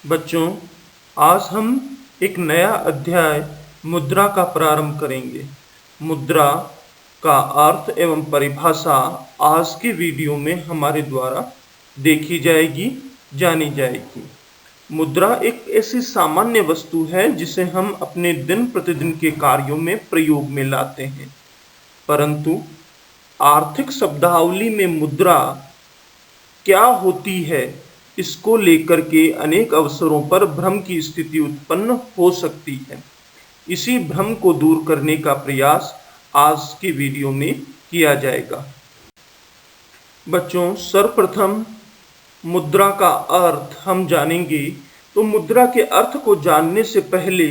बच्चों, आज हम एक नया अध्याय मुद्रा का प्रारंभ करेंगे। मुद्रा का अर्थ एवं परिभाषा आज के वीडियो में हमारे द्वारा देखी जाएगी, जानी जाएगी। मुद्रा एक ऐसी सामान्य वस्तु है जिसे हम अपने दिन प्रतिदिन के कार्यों में प्रयोग में लाते हैं, परंतु आर्थिक शब्दावली में मुद्रा क्या होती है, इसको लेकर के अनेक अवसरों पर भ्रम की स्थिति उत्पन्न हो सकती है। इसी भ्रम को दूर करने का प्रयास आज के वीडियो में किया जाएगा। बच्चों, सर्वप्रथम मुद्रा का अर्थ हम जानेंगे। तो मुद्रा के अर्थ को जानने से पहले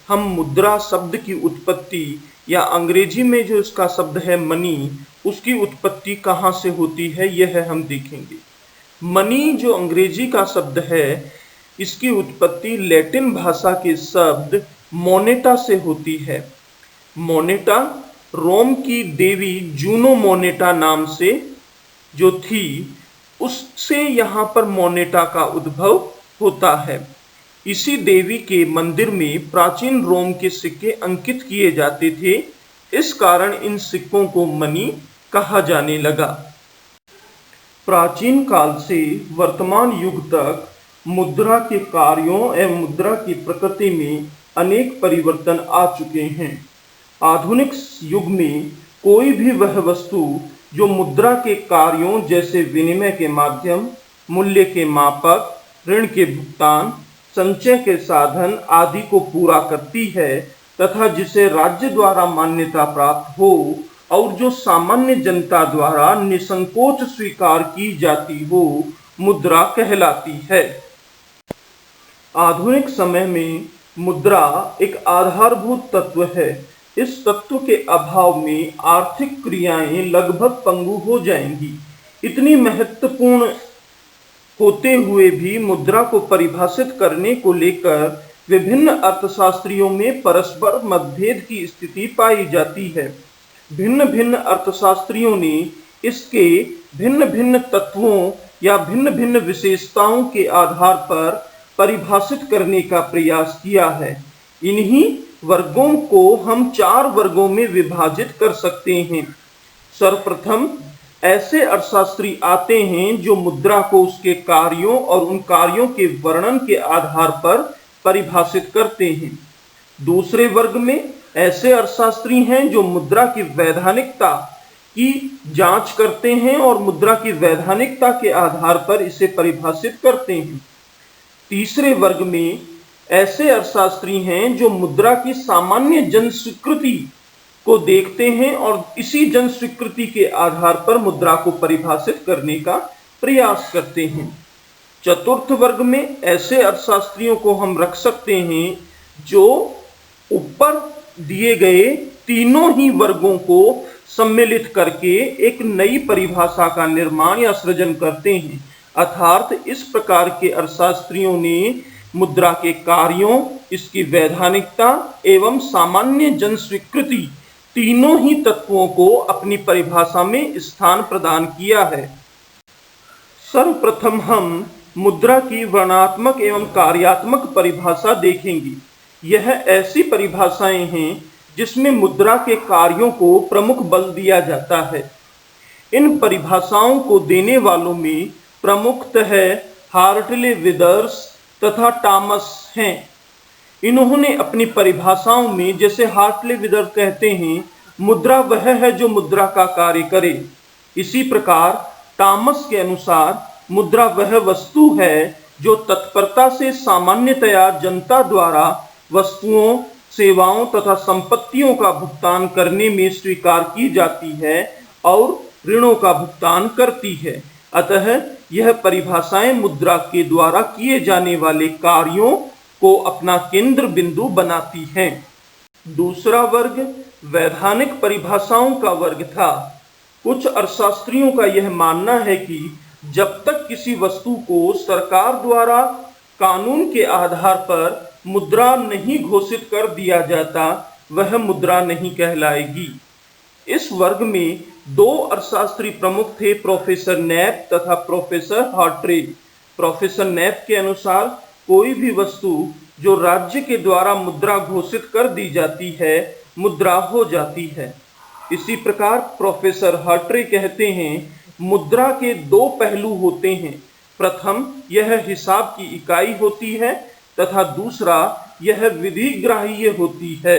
हम मुद्रा शब्द की उत्पत्ति या अंग्रेजी में जो इसका शब्द है मनी, उसकी उत्पत्ति कहाँ से होती है यह हम देखेंगे। मनी जो अंग्रेजी का शब्द है, इसकी उत्पत्ति लैटिन भाषा के शब्द मोनेटा से होती है। मोनेटा रोम की देवी जूनो मोनेटा नाम से जो थी, उससे यहाँ पर मोनेटा का उद्भव होता है। इसी देवी के मंदिर में प्राचीन रोम के सिक्के अंकित किए जाते थे, इस कारण इन सिक्कों को मनी कहा जाने लगा। प्राचीन काल से वर्तमान युग तक मुद्रा के कार्यों एवं मुद्रा की प्रकृति में अनेक परिवर्तन आ चुके हैं। आधुनिक युग में कोई भी वह वस्तु जो मुद्रा के कार्यों जैसे विनिमय के माध्यम, मूल्य के मापक, ऋण के भुगतान, संचय के साधन आदि को पूरा करती है तथा जिसे राज्य द्वारा मान्यता प्राप्त हो और जो सामान्य जनता द्वारा निसंकोच स्वीकार की जाती हो, मुद्रा कहलाती है। आधुनिक समय में मुद्रा एक आधारभूत तत्व है। इस तत्व के अभाव में आर्थिक क्रियाएं लगभग पंगु हो जाएंगी। इतनी महत्वपूर्ण होते हुए भी मुद्रा को परिभाषित करने को लेकर विभिन्न अर्थशास्त्रियों में परस्पर मतभेद की स्थिति पाई जाती है। भिन्न भिन्न अर्थशास्त्रियों ने इसके भिन्न भिन्न तत्वों या भिन्न भिन्न विशेषताओं के आधार पर परिभाषित करने का प्रयास किया है। इन्हीं वर्गों को हम 4 वर्गों में विभाजित कर सकते हैं। सर्वप्रथम ऐसे अर्थशास्त्री आते हैं जो मुद्रा को उसके कार्यों और उन कार्यों के वर्णन के आधार पर परिभाषित करते हैं। दूसरे वर्ग में ऐसे अर्थशास्त्री हैं जो मुद्रा की वैधानिकता की जांच करते हैं और मुद्रा की वैधानिकता के आधार पर इसे परिभाषित करते हैं। तीसरे वर्ग में ऐसे अर्थशास्त्री हैं जो मुद्रा की सामान्य जन स्वीकृति को देखते हैं और इसी जन स्वीकृति के आधार पर मुद्रा को परिभाषित करने का प्रयास करते हैं। चतुर्थ वर्ग में ऐसे अर्थशास्त्रियों को हम रख सकते हैं जो ऊपर दिए गए तीनों ही वर्गों को सम्मिलित करके एक नई परिभाषा का निर्माण या सृजन करते हैं। अर्थात इस प्रकार के अर्थशास्त्रियों ने मुद्रा के कार्यों, इसकी वैधानिकता एवं सामान्य जन स्वीकृति तीनों ही तत्वों को अपनी परिभाषा में स्थान प्रदान किया है। सर्वप्रथम हम मुद्रा की वर्णात्मक एवं कार्यात्मक परिभाषा देखेंगे। यह ऐसी परिभाषाएं हैं जिसमें मुद्रा के कार्यों को प्रमुख बल दिया जाता है। इन परिभाषाओं को देने वालों में प्रमुखतः हार्टले विदर्स तथा टॉमस हैं। इन्होंने अपनी परिभाषाओं में, जैसे हार्टले विदर्स कहते हैं, मुद्रा वह है जो मुद्रा का कार्य करे। इसी प्रकार टॉमस के अनुसार मुद्रा वह वस्तु है जो तत्परता से सामान्यतया जनता द्वारा वस्तुओं, सेवाओं तथा संपत्तियों का भुगतान करने में स्वीकार की जाती है और ऋणों का भुगतान करती है। अतः यह परिभाषाएं मुद्रा के द्वारा किए जाने वाले कार्यों को अपना केंद्र बिंदु बनाती हैं। दूसरा वर्ग वैधानिक परिभाषाओं का वर्ग था। कुछ अर्थशास्त्रियों का यह मानना है कि जब तक किसी वस्तु को सरकार द्वारा कानून के आधार पर मुद्रा नहीं घोषित कर दिया जाता, वह मुद्रा नहीं कहलाएगी। इस वर्ग में 2 अर्थशास्त्री प्रमुख थे, प्रोफेसर नैप तथा प्रोफेसर हार्ट्रे। प्रोफेसर नैप के अनुसार कोई भी वस्तु जो राज्य के द्वारा मुद्रा घोषित कर दी जाती है, मुद्रा हो जाती है। इसी प्रकार प्रोफेसर हार्ट्रे कहते हैं, मुद्रा के दो पहलू होते हैं। प्रथम, यह हिसाब की इकाई होती है तथा दूसरा, यह विधिग्राह्य होती है।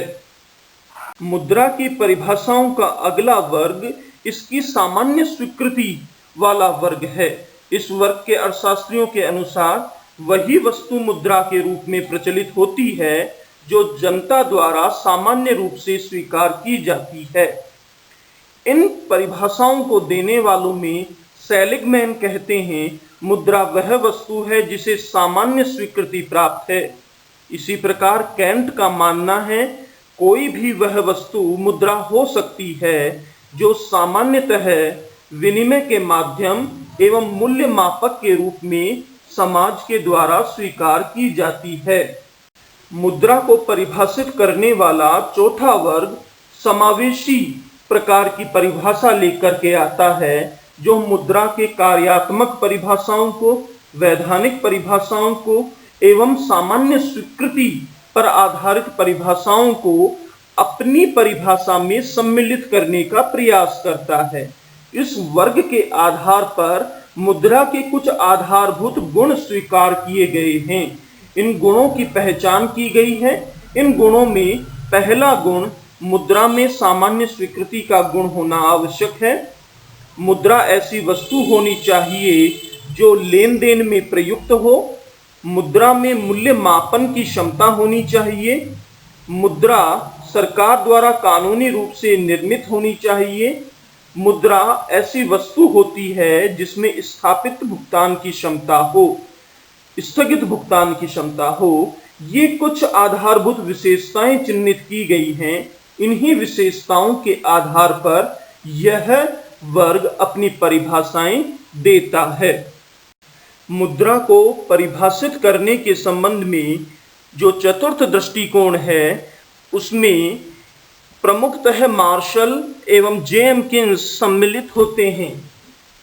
मुद्रा की परिभाषाओं का अगला वर्ग इसकी सामान्य स्वीकृति वाला वर्ग है। इस वर्ग के अर्थशास्त्रियों के अनुसार वही वस्तु मुद्रा के रूप में प्रचलित होती है जो जनता द्वारा सामान्य रूप से स्वीकार की जाती है। इन परिभाषाओं को देने वालों में सेलिगमैन कहते हैं, मुद्रा वह वस्तु है जिसे सामान्य स्वीकृति प्राप्त है। इसी प्रकार कैंट का मानना है, कोई भी वह वस्तु मुद्रा हो सकती है जो सामान्यतः विनिमय के माध्यम एवं मूल्य मापक के रूप में समाज के द्वारा स्वीकार की जाती है। मुद्रा को परिभाषित करने वाला चौथा वर्ग समावेशी प्रकार की परिभाषा लेकर के आता है, जो मुद्रा के कार्यात्मक परिभाषाओं को, वैधानिक परिभाषाओं को एवं सामान्य स्वीकृति पर आधारित परिभाषाओं को अपनी परिभाषा में सम्मिलित करने का प्रयास करता है। इस वर्ग के आधार पर मुद्रा के कुछ आधारभूत गुण स्वीकार किए गए हैं। इन गुणों की पहचान की गई है। इन गुणों में पहला गुण, मुद्रा में सामान्य स्वीकृति का गुण होना आवश्यक है। मुद्रा ऐसी वस्तु होनी चाहिए जो लेन देन में प्रयुक्त हो। मुद्रा में मूल्य मापन की क्षमता होनी चाहिए। मुद्रा सरकार द्वारा कानूनी रूप से निर्मित होनी चाहिए। मुद्रा ऐसी वस्तु होती है जिसमें स्थापित भुगतान की क्षमता हो, स्थगित भुगतान की क्षमता हो। ये कुछ आधारभूत विशेषताएं चिन्हित की गई हैं। इन्हीं विशेषताओं के आधार पर यह वर्ग अपनी परिभाषाएं देता है। मुद्रा को परिभाषित करने के संबंध में जो चतुर्थ दृष्टिकोण है, उसमें प्रमुखतः मार्शल एवं जेम्किंस सम्मिलित होते हैं।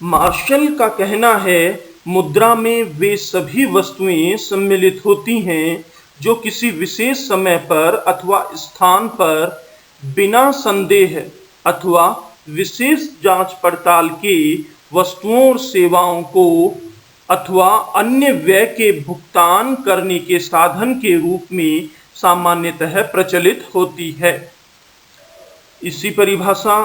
मार्शल का कहना है, मुद्रा में वे सभी वस्तुएं सम्मिलित होती हैं जो किसी विशेष समय पर अथवा स्थान पर बिना संदेह अथवा विशेष जांच पड़ताल के वस्तुओं और सेवाओं को अथवा अन्य व्यय के भुगतान करने के साधन के रूप में सामान्यतः प्रचलित होती है। इसी परिभाषा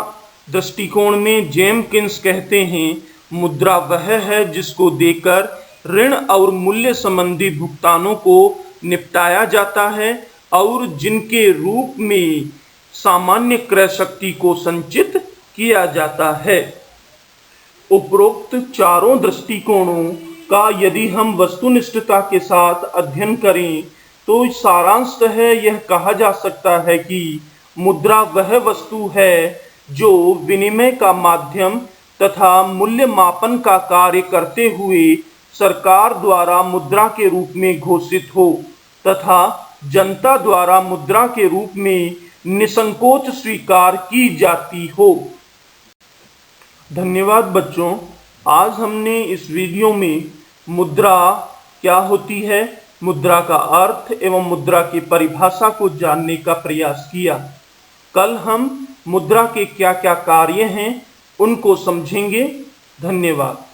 दृष्टिकोण में जेम्किंस कहते हैं, मुद्रा वह है जिसको देकर ऋण और मूल्य संबंधी भुगतानों को निपटाया जाता है और जिनके रूप में सामान्य क्रय शक्ति को संचित किया जाता है। उपरोक्त चारों दृष्टिकोणों का यदि हम वस्तुनिष्ठता के साथ अध्ययन करें तो सारांशतः यह कहा जा सकता है कि मुद्रा वह वस्तु है जो विनिमय का माध्यम तथा मूल्य मापन का कार्य करते हुए सरकार द्वारा मुद्रा के रूप में घोषित हो तथा जनता द्वारा मुद्रा के रूप में निसंकोच स्वीकार की जाती हो। धन्यवाद बच्चों, आज हमने इस वीडियो में मुद्रा क्या होती है, मुद्रा का अर्थ एवं मुद्रा की परिभाषा को जानने का प्रयास किया। कल हम मुद्रा के क्या क्या कार्य हैं उनको समझेंगे। धन्यवाद।